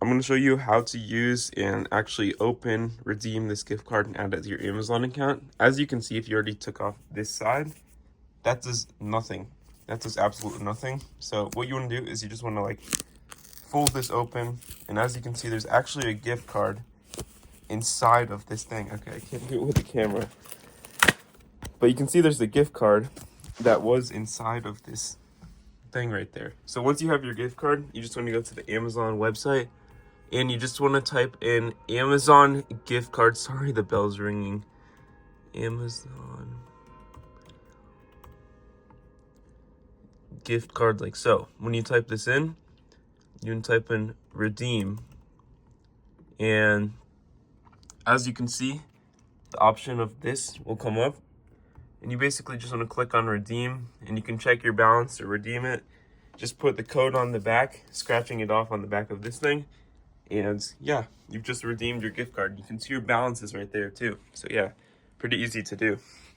I'm going to show you how to use and actually redeem this gift card and add it to your Amazon account. As you can see, if you already took off this side, that does nothing. That does absolutely nothing. So what you want to do is you just want to like fold this open, and as you can see, there's actually a gift card inside of this thing. Okay, I can't do it with the camera, but you can see there's a gift card that was inside of this thing right there. So once you have your gift card, you just want to go to the Amazon website and you just want to type in Amazon gift card. Sorry, the bell's ringing. Amazon gift card, like so. When you type this in, you can type in redeem, and as you can see, the option of this will come up, and you basically just want to click on redeem, and you can check your balance to redeem it. Just put the code on the back, scratching it off on the back of this thing, and yeah, you've just redeemed your gift card. You can see your balances right there too. So yeah, pretty easy to do.